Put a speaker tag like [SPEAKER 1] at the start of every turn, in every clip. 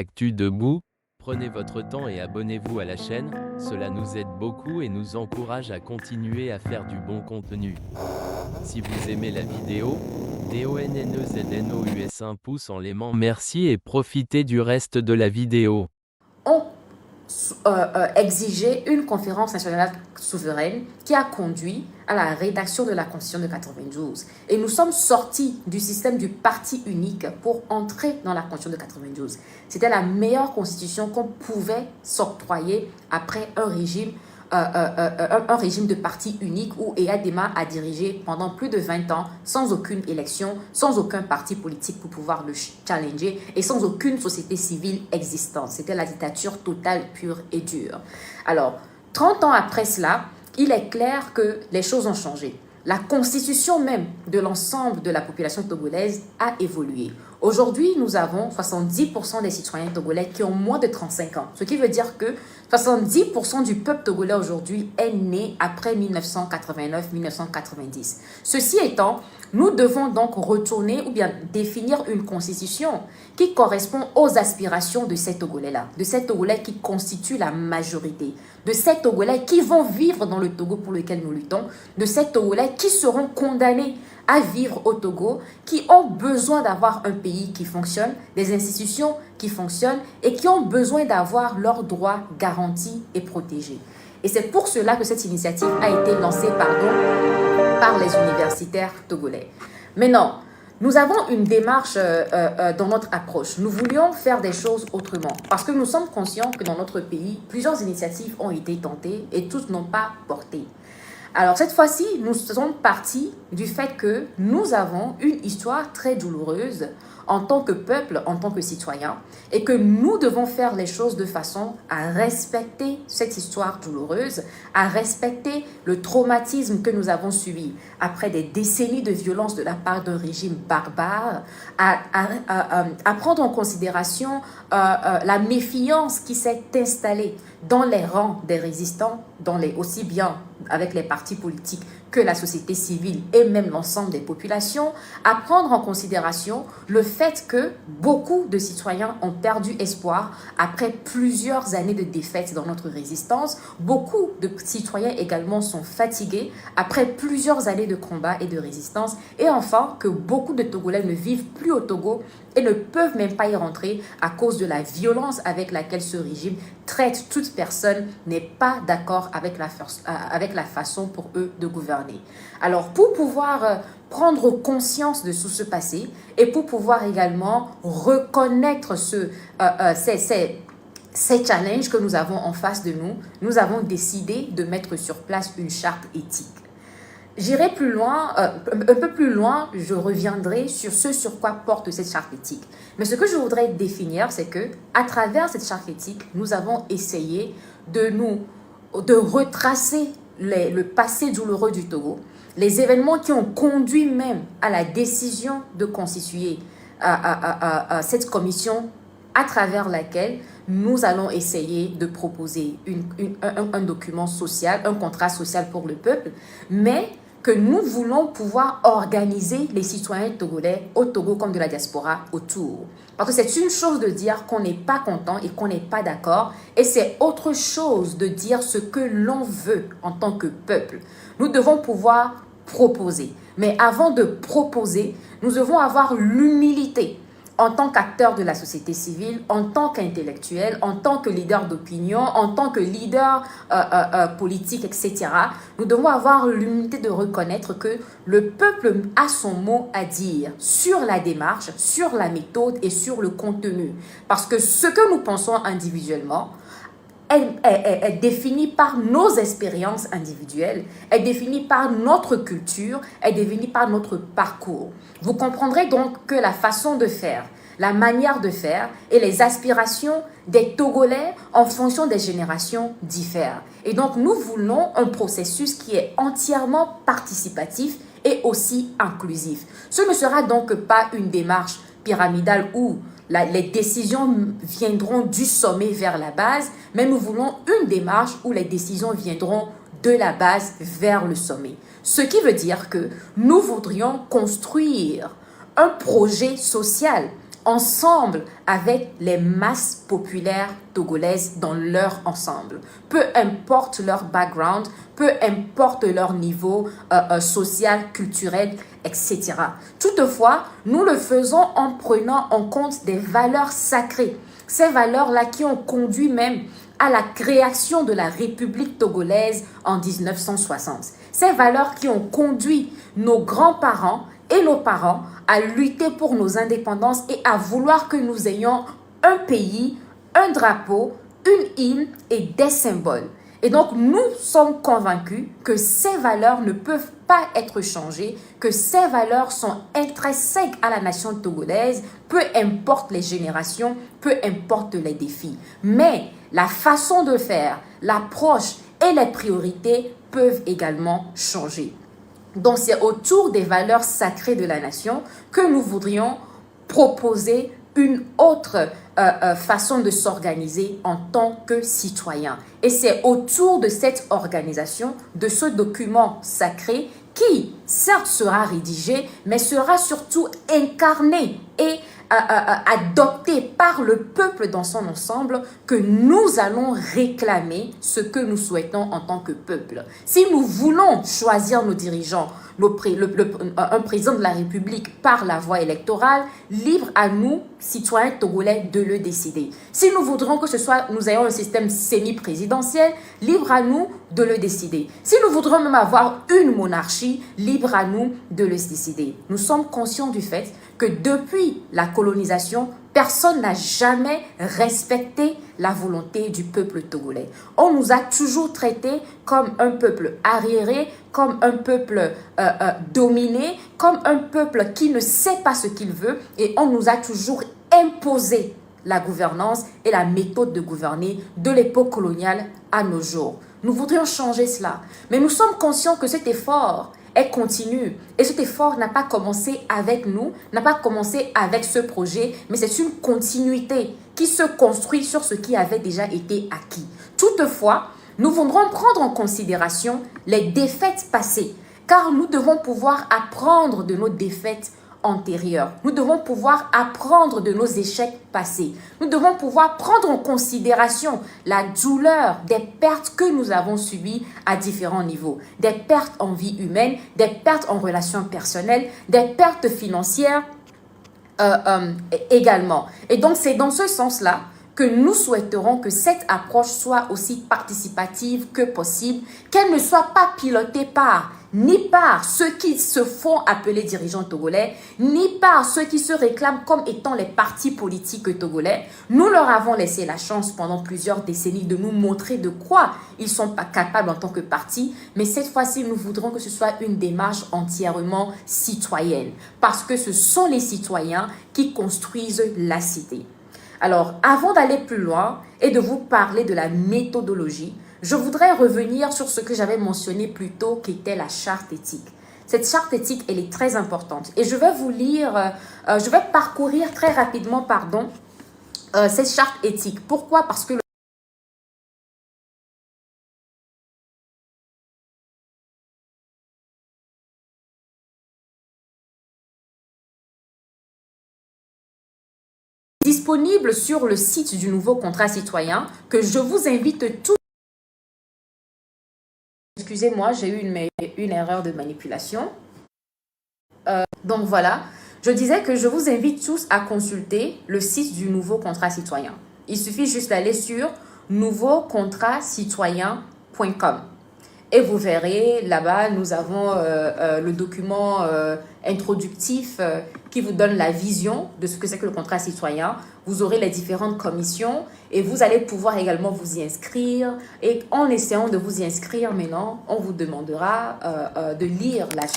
[SPEAKER 1] Actu Debout, prenez votre temps et abonnez-vous à la chaîne, cela nous aide beaucoup et nous encourage à continuer à faire du bon contenu. Si vous aimez la vidéo, DONNEZNOUS un pouce en l'aimant, merci et profitez du reste de la vidéo.
[SPEAKER 2] Ont exigé une conférence nationale souveraine qui a conduit à la rédaction de la Constitution de 92. Et nous sommes sortis du système du parti unique pour entrer dans la Constitution de 92. C'était la meilleure constitution qu'on pouvait s'octroyer après un régime de parti unique où Eyadema a dirigé pendant plus de 20 ans sans aucune élection, sans aucun parti politique pour pouvoir le challenger et sans aucune société civile existante. C'était la dictature totale, pure et dure. Alors, 30 ans après cela, il est clair que les choses ont changé. La constitution même de l'ensemble de la population togolaise a évolué. Aujourd'hui, nous avons 70% des citoyens togolais qui ont moins de 35 ans. Ce qui veut dire que 70% du peuple togolais aujourd'hui est né après 1989-1990. Ceci étant, nous devons donc retourner ou bien définir une constitution qui correspond aux aspirations de ces Togolais-là, de ces Togolais qui constituent la majorité, de ces Togolais qui vont vivre dans le Togo pour lequel nous luttons, de ces Togolais qui seront condamnés à vivre au Togo, qui ont besoin d'avoir un pays qui fonctionne, des institutions qui fonctionnent et qui ont besoin d'avoir leurs droits garantis et protégés. Et c'est pour cela que cette initiative a été lancée par les universitaires togolais. Maintenant, nous avons une démarche dans notre approche. Nous voulions faire des choses autrement parce que nous sommes conscients que dans notre pays, plusieurs initiatives ont été tentées et toutes n'ont pas porté. Alors cette fois-ci, nous sommes partis du fait que nous avons une histoire très douloureuse en tant que peuple, en tant que citoyen, et que nous devons faire les choses de façon à respecter cette histoire douloureuse, à respecter le traumatisme que nous avons subi après des décennies de violence de la part d'un régime barbare, à prendre en considération la méfiance qui s'est installée dans les rangs des résistants, aussi bien avec les partis politiques que la société civile et même l'ensemble des populations, à prendre en considération le fait que beaucoup de citoyens ont perdu espoir après plusieurs années de défaites dans notre résistance. Beaucoup de citoyens également sont fatigués après plusieurs années de combat et de résistance. Et enfin, que beaucoup de Togolais ne vivent plus au Togo et ne peuvent même pas y rentrer à cause de la violence avec laquelle ce régime traite toute personne n'est pas d'accord avec la façon pour eux de gouverner. Alors, pour pouvoir prendre conscience de tout ce passé et pour pouvoir également reconnaître ces challenges que nous avons en face de nous, nous avons décidé de mettre sur place une charte éthique. J'irai plus loin, un peu plus loin, je reviendrai sur ce sur quoi porte cette charte éthique. Mais ce que je voudrais définir, c'est que à travers cette charte éthique, nous avons essayé de retracer le passé douloureux du Togo, les événements qui ont conduit même à la décision de constituer cette commission à travers laquelle nous allons essayer de proposer un document social, un contrat social pour le peuple, mais que nous voulons pouvoir organiser les citoyens togolais au Togo comme de la diaspora autour. Parce que c'est une chose de dire qu'on n'est pas content et qu'on n'est pas d'accord, et c'est autre chose de dire ce que l'on veut en tant que peuple. Nous devons pouvoir proposer. Mais avant de proposer, nous devons avoir l'humilité en tant qu'acteur de la société civile, en tant qu'intellectuel, en tant que leader d'opinion, en tant que leader politique, etc. Nous devons avoir l'humilité de reconnaître que le peuple a son mot à dire sur la démarche, sur la méthode et sur le contenu. Parce que ce que nous pensons individuellement, est définie par nos expériences individuelles, est définie par notre culture, est définie par notre parcours. Vous comprendrez donc que la façon de faire, la manière de faire et les aspirations des Togolais en fonction des générations diffèrent. Et donc nous voulons un processus qui est entièrement participatif et aussi inclusif. Ce ne sera donc pas une démarche pyramidale où les décisions viendront du sommet vers la base, mais nous voulons une démarche où les décisions viendront de la base vers le sommet. Ce qui veut dire que nous voudrions construire un projet social ensemble avec les masses populaires togolaises dans leur ensemble. Peu importe leur background, peu importe leur niveau social, culturel, etc. Toutefois, nous le faisons en prenant en compte des valeurs sacrées. Ces valeurs-là qui ont conduit même à la création de la République togolaise en 1960. Ces valeurs qui ont conduit nos grands-parents et nos parents à lutter pour nos indépendances et à vouloir que nous ayons un pays, un drapeau, une hymne et des symboles. Et donc, nous sommes convaincus que ces valeurs ne peuvent pas être changées, que ces valeurs sont intrinsèques à la nation togolaise, peu importe les générations, peu importe les défis. Mais la façon de faire, l'approche et les priorités peuvent également changer. Donc, c'est autour des valeurs sacrées de la nation que nous voudrions proposer une autre façon de s'organiser en tant que citoyen. Et c'est autour de cette organisation, de ce document sacré qui, certes, sera rédigé, mais sera surtout incarné et adopté par le peuple dans son ensemble, que nous allons réclamer ce que nous souhaitons en tant que peuple. Si nous voulons choisir nos dirigeants, un président de la République par la voie électorale, libre à nous, citoyens togolais, de le décider. Si nous voudrons que nous ayons un système semi-présidentiel, libre à nous de le décider. Si nous voudrons même avoir une monarchie, libre à nous de le décider. Nous sommes conscients du fait que depuis la colonisation, personne n'a jamais respecté la volonté du peuple togolais. On nous a toujours traités comme un peuple arriéré, comme un peuple dominé, comme un peuple qui ne sait pas ce qu'il veut, et on nous a toujours imposé la gouvernance et la méthode de gouverner de l'époque coloniale à nos jours. Nous voudrions changer cela, mais nous sommes conscients que cet effort est continu. Et cet effort n'a pas commencé avec nous, n'a pas commencé avec ce projet, mais c'est une continuité qui se construit sur ce qui avait déjà été acquis. Toutefois, nous voudrons prendre en considération les défaites passées, car nous devons pouvoir apprendre de nos défaites antérieures. Nous devons pouvoir apprendre de nos échecs passés. Nous devons pouvoir prendre en considération la douleur des pertes que nous avons subies à différents niveaux. Des pertes en vie humaine, des pertes en relations personnelles, des pertes financières également. Et donc, c'est dans ce sens-là que nous souhaiterons que cette approche soit aussi participative que possible, qu'elle ne soit pas pilotée ni par ceux qui se font appeler dirigeants togolais, ni par ceux qui se réclament comme étant les partis politiques togolais. Nous leur avons laissé la chance pendant plusieurs décennies de nous montrer de quoi ils sont pas capables en tant que parti, mais cette fois-ci, nous voudrons que ce soit une démarche entièrement citoyenne, parce que ce sont les citoyens qui construisent la cité. Alors, avant d'aller plus loin et de vous parler de la méthodologie, je voudrais revenir sur ce que j'avais mentionné plus tôt, qui était la charte éthique. Cette charte éthique, elle est très importante. Et je vais vous lire, je vais parcourir très rapidement, cette charte éthique. Pourquoi? Parce que disponible sur le site du nouveau contrat citoyen que je vous invite tous. Excusez-moi, j'ai eu une erreur de manipulation. Donc voilà, je disais que je vous invite tous à consulter le site du nouveau contrat citoyen. Il suffit juste d'aller sur nouveaucontratscitoyen.com. Et vous verrez, là-bas, nous avons le document introductif qui vous donne la vision de ce que c'est que le contrat citoyen. Vous aurez les différentes commissions et vous allez pouvoir également vous y inscrire. Et en essayant de vous y inscrire maintenant, on vous demandera de lire la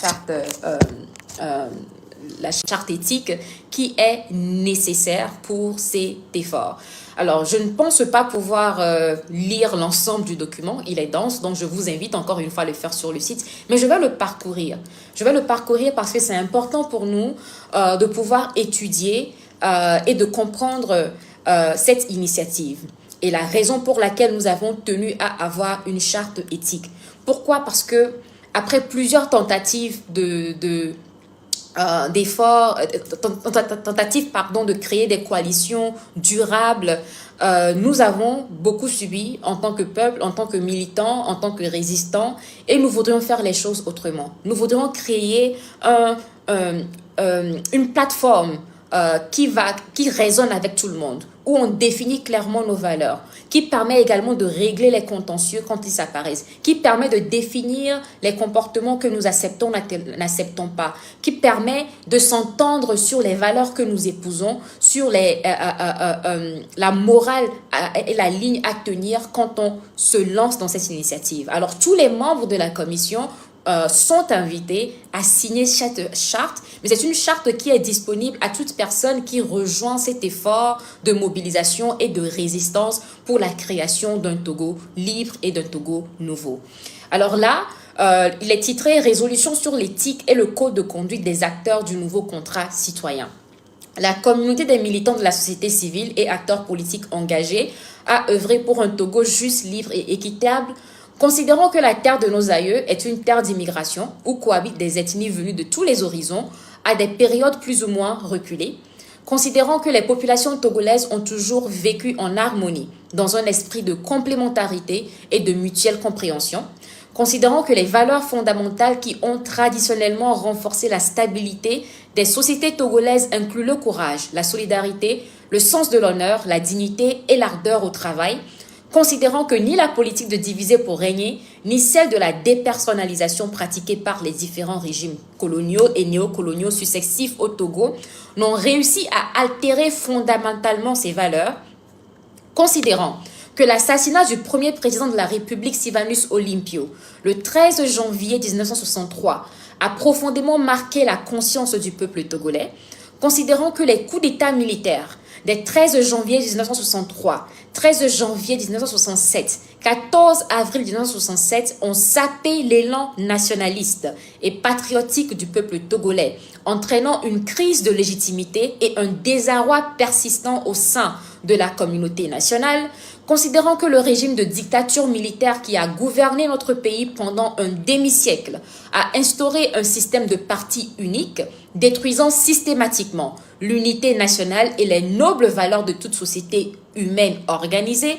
[SPEAKER 2] charte éthique qui est nécessaire pour cet effort. Alors, je ne pense pas pouvoir lire l'ensemble du document, il est dense, donc je vous invite encore une fois à le faire sur le site, mais je vais le parcourir. Je vais le parcourir parce que c'est important pour nous de pouvoir étudier et de comprendre cette initiative et la raison pour laquelle nous avons tenu à avoir une charte éthique. Pourquoi? Parce que après plusieurs tentatives de tentatives de créer des coalitions durables, nous avons beaucoup subi en tant que peuple, en tant que militants, en tant que résistants, et nous voudrions faire les choses autrement. Nous voudrions créer une plateforme qui résonne avec tout le monde, où on définit clairement nos valeurs, qui permet également de régler les contentieux quand ils apparaissent, qui permet de définir les comportements que nous acceptons, n'acceptons pas, qui permet de s'entendre sur les valeurs que nous épousons, sur la morale et la ligne à tenir quand on se lance dans cette initiative. Alors, tous les membres de la commission sont invités à signer cette charte, mais c'est une charte qui est disponible à toute personne qui rejoint cet effort de mobilisation et de résistance pour la création d'un Togo libre et d'un Togo nouveau. Alors là, il est titré « Résolution sur l'éthique et le code de conduite des acteurs du nouveau contrat citoyen ». La communauté des militants de la société civile et acteurs politiques engagés a œuvré pour un Togo juste, libre et équitable. Considérons que la terre de nos aïeux est une terre d'immigration où cohabitent des ethnies venues de tous les horizons à des périodes plus ou moins reculées. Considérons que les populations togolaises ont toujours vécu en harmonie, dans un esprit de complémentarité et de mutuelle compréhension. Considérons que les valeurs fondamentales qui ont traditionnellement renforcé la stabilité des sociétés togolaises incluent le courage, la solidarité, le sens de l'honneur, la dignité et l'ardeur au travail. Considérant que ni la politique de diviser pour régner, ni celle de la dépersonnalisation pratiquée par les différents régimes coloniaux et néocoloniaux successifs au Togo n'ont réussi à altérer fondamentalement ces valeurs, considérant que l'assassinat du premier président de la République, Sylvanus Olympio, le 13 janvier 1963, a profondément marqué la conscience du peuple togolais, considérant que les coups d'État militaires des 13 janvier 1963, 13 janvier 1967, 14 avril 1967 ont sapé l'élan nationaliste et patriotique du peuple togolais, entraînant une crise de légitimité et un désarroi persistant au sein de la communauté nationale, considérant que le régime de dictature militaire qui a gouverné notre pays pendant un demi-siècle a instauré un système de parti unique, détruisant systématiquement l'unité nationale et les nobles valeurs de toute société humaine organisée,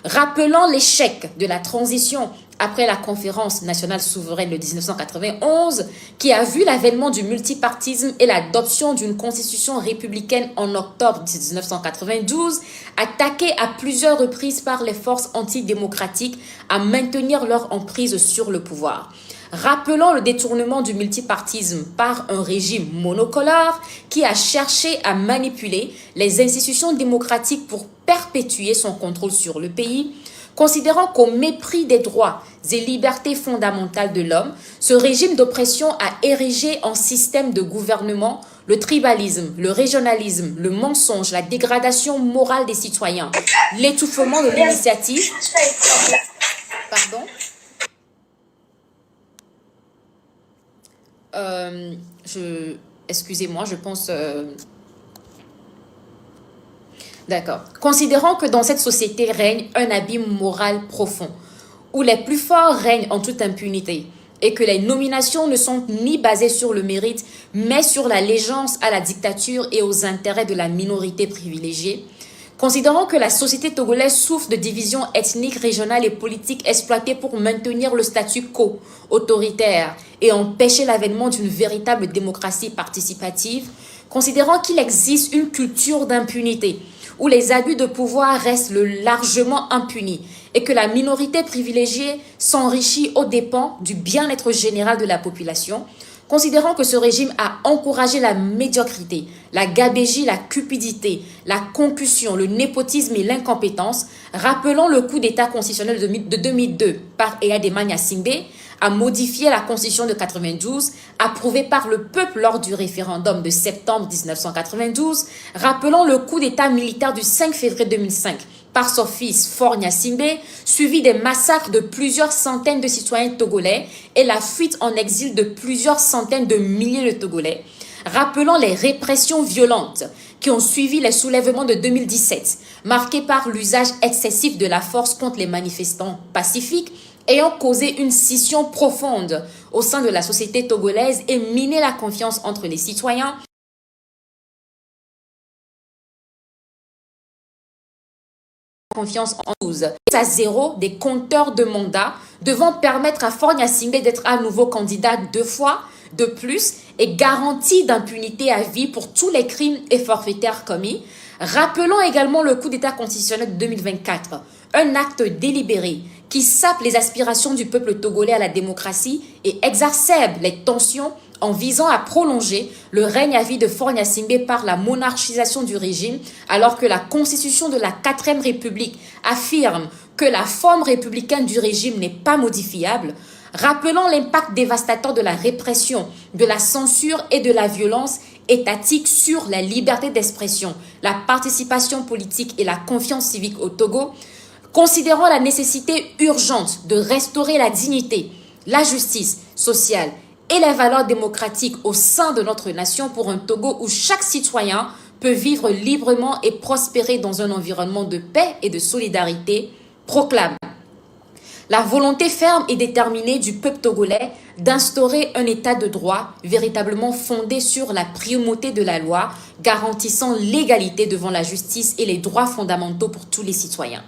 [SPEAKER 2] rappelant l'échec de la transition après la conférence nationale souveraine de 1991, qui a vu l'avènement du multipartisme et l'adoption d'une constitution républicaine en octobre 1992, attaquée à plusieurs reprises par les forces antidémocratiques à maintenir leur emprise sur le pouvoir. Rappelant le détournement du multipartisme par un régime monocolore qui a cherché à manipuler les institutions démocratiques pour perpétuer son contrôle sur le pays, considérant qu'au mépris des droits et libertés fondamentales de l'homme, ce régime d'oppression a érigé en système de gouvernement le tribalisme, le régionalisme, le mensonge, la dégradation morale des citoyens, l'étouffement de l'initiative. Pardon. Excusez-moi, je pense... D'accord. Considérant que dans cette société règne un abîme moral profond, où les plus forts règnent en toute impunité, et que les nominations ne sont ni basées sur le mérite, mais sur l'allégeance à la dictature et aux intérêts de la minorité privilégiée, considérant que la société togolaise souffre de divisions ethniques, régionales et politiques exploitées pour maintenir le statu quo autoritaire et empêcher l'avènement d'une véritable démocratie participative, considérant qu'il existe une culture d'impunité, où les abus de pouvoir restent largement impunis et que la minorité privilégiée s'enrichit aux dépens du bien-être général de la population, considérant que ce régime a encouragé la médiocrité, la gabégie, la cupidité, la concussion, le népotisme et l'incompétence, rappelant le coup d'État constitutionnel de 2002 par Eyadema Gnassingbé, a modifié la constitution de 92, approuvée par le peuple lors du référendum de septembre 1992, rappelant le coup d'État militaire du 5 février 2005 par son fils Faure Gnassingbé, suivi des massacres de plusieurs centaines de citoyens togolais et la fuite en exil de plusieurs centaines de milliers de Togolais, rappelant les répressions violentes qui ont suivi les soulèvements de 2017, marqués par l'usage excessif de la force contre les manifestants pacifiques, ayant causé une scission profonde au sein de la société togolaise et miné la confiance entre les citoyens. Confiance en 12 à 0 des compteurs de mandat devant permettre à Faure Gnassingbé d'être à nouveau candidat 2 fois de plus et garantie d'impunité à vie pour tous les crimes et forfaitaires commis. Rappelons également le coup d'État constitutionnel de 2024, un acte délibéré qui sape les aspirations du peuple togolais à la démocratie et exacerbe les tensions en visant à prolonger le règne à vie de Faure Gnassingbé par la monarchisation du régime, alors que la constitution de la 4e République affirme que la forme républicaine du régime n'est pas modifiable. Rappelons l'impact dévastateur de la répression, de la censure et de la violence étatique sur la liberté d'expression, la participation politique et la confiance civique au Togo. Considérant la nécessité urgente de restaurer la dignité, la justice sociale et les valeurs démocratiques au sein de notre nation pour un Togo où chaque citoyen peut vivre librement et prospérer dans un environnement de paix et de solidarité, proclame la volonté ferme et déterminée du peuple togolais d'instaurer un état de droit véritablement fondé sur la primauté de la loi, garantissant l'égalité devant la justice et les droits fondamentaux pour tous les citoyens.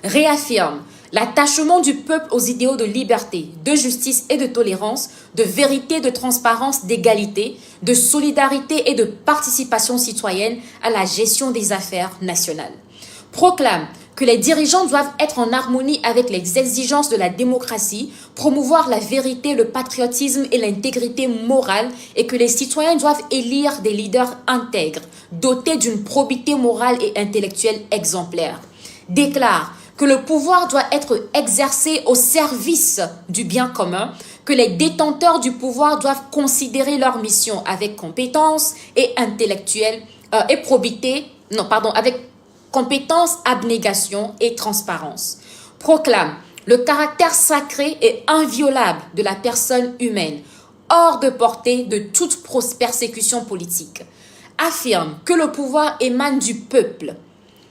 [SPEAKER 2] Réaffirme l'attachement du peuple aux idéaux de liberté, de justice et de tolérance, de vérité, de transparence, d'égalité, de solidarité et de participation citoyenne à la gestion des affaires nationales. Proclame que les dirigeants doivent être en harmonie avec les exigences de la démocratie, promouvoir la vérité, le patriotisme et l'intégrité morale et que les citoyens doivent élire des leaders intègres, dotés d'une probité morale et intellectuelle exemplaire. Déclare que le pouvoir doit être exercé au service du bien commun, que les détenteurs du pouvoir doivent considérer leur mission avec compétence et intellectuelle et probité, avec compétence, abnégation et transparence. Proclame le caractère sacré et inviolable de la personne humaine, hors de portée de toute persécution politique. Affirme que le pouvoir émane du peuple,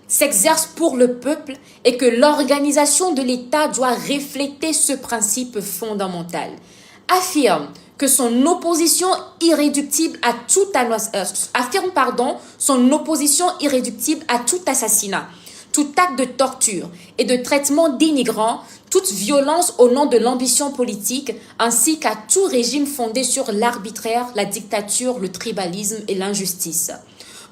[SPEAKER 2] s'exerce pour le peuple et que l'organisation de l'État doit refléter ce principe fondamental. Affirme que son opposition irréductible à tout assassinat, tout acte de torture et de traitement dénigrant, toute violence au nom de l'ambition politique, ainsi qu'à tout régime fondé sur l'arbitraire, la dictature, le tribalisme et l'injustice.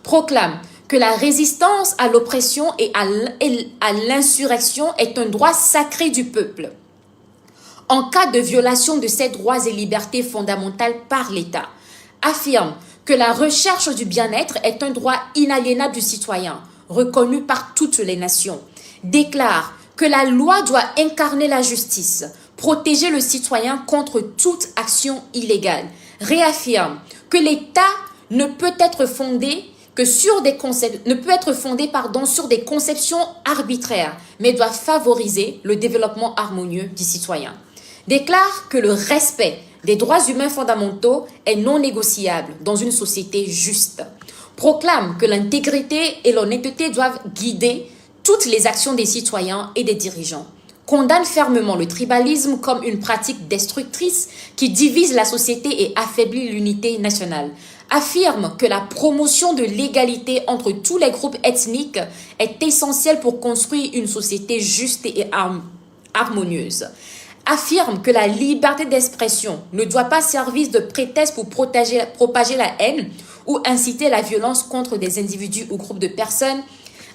[SPEAKER 2] Proclame que la résistance à l'oppression et à l'insurrection est un droit sacré du peuple. En cas de violation de ces droits et libertés fondamentales par l'État, affirme que la recherche du bien-être est un droit inaliénable du citoyen, reconnu par toutes les nations. Déclare que la loi doit incarner la justice, protéger le citoyen contre toute action illégale. Réaffirme que l'État ne peut être fondé sur des conceptions arbitraires, mais doit favoriser le développement harmonieux du citoyen. Déclare que le respect des droits humains fondamentaux est non négociable dans une société juste. Proclame que l'intégrité et l'honnêteté doivent guider toutes les actions des citoyens et des dirigeants. Condamne fermement le tribalisme comme une pratique destructrice qui divise la société et affaiblit l'unité nationale. Affirme que la promotion de l'égalité entre tous les groupes ethniques est essentielle pour construire une société juste et harmonieuse. Affirme que la liberté d'expression ne doit pas servir de prétexte pour propager la haine ou inciter la violence contre des individus ou groupes de personnes.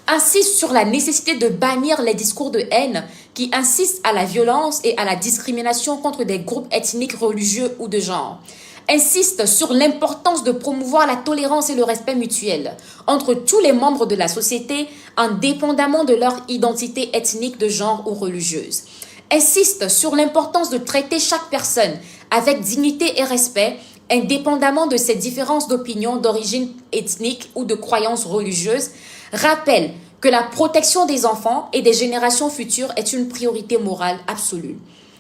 [SPEAKER 2] Insiste sur la nécessité de bannir les discours de haine qui incitent à la violence et à la discrimination contre des groupes ethniques, religieux ou de genre. Insiste sur l'importance de promouvoir la tolérance et le respect mutuel entre tous les membres de la société, indépendamment de leur identité ethnique, de genre ou religieuse. Insiste sur l'importance de traiter chaque personne avec dignité et respect, indépendamment de ses différences d'opinion, d'origine ethnique ou de croyances religieuses. Rappelle que la protection des enfants et des générations futures est une priorité morale absolue.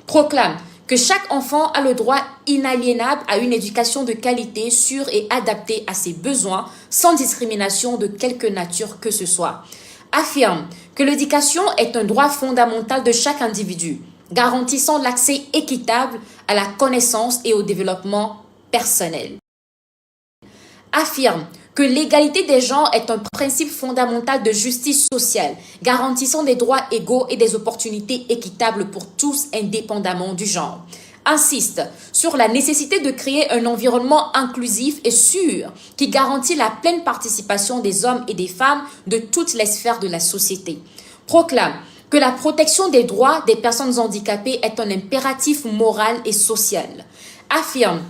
[SPEAKER 2] Proclame que chaque enfant a le droit inaliénable à une éducation de qualité, sûre et adaptée à ses besoins, sans discrimination de quelque nature que ce soit. Affirme que l'éducation est un droit fondamental de chaque individu. garantissant l'accès équitable à la connaissance et au développement personnel. Affirme que l'égalité des genres est un principe fondamental de justice sociale, garantissant des droits égaux et des opportunités équitables pour tous indépendamment du genre. Insiste sur la nécessité de créer un environnement inclusif et sûr qui garantit la pleine participation des hommes et des femmes de toutes les sphères de la société. Proclame que la protection des droits des personnes handicapées est un impératif moral et social. Affirme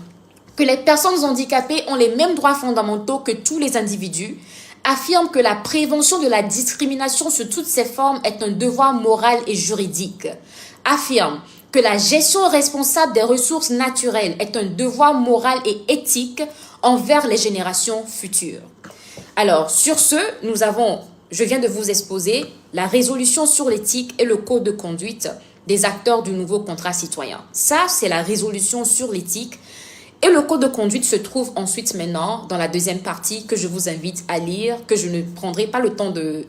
[SPEAKER 2] que les personnes handicapées ont les mêmes droits fondamentaux que tous les individus, affirme que la prévention de la discrimination sous toutes ses formes est un devoir moral et juridique, affirme que la gestion responsable des ressources naturelles est un devoir moral et éthique envers les générations futures. Alors, sur ce, je viens de vous exposer la résolution sur l'éthique et le code de conduite des acteurs du nouveau contrat citoyen. Ça, c'est la résolution sur l'éthique. Et le code de conduite se trouve ensuite maintenant dans la deuxième partie que je vous invite à lire, que je ne prendrai pas le temps de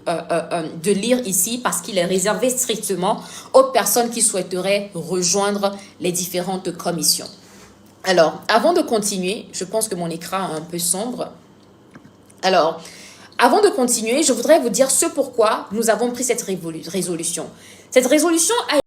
[SPEAKER 2] lire ici parce qu'il est réservé strictement aux personnes qui souhaiteraient rejoindre les différentes commissions. Alors, avant de continuer, je pense que mon écran est un peu sombre. Alors, avant de continuer, je voudrais vous dire ce pourquoi nous avons pris cette résolution. Cette résolution a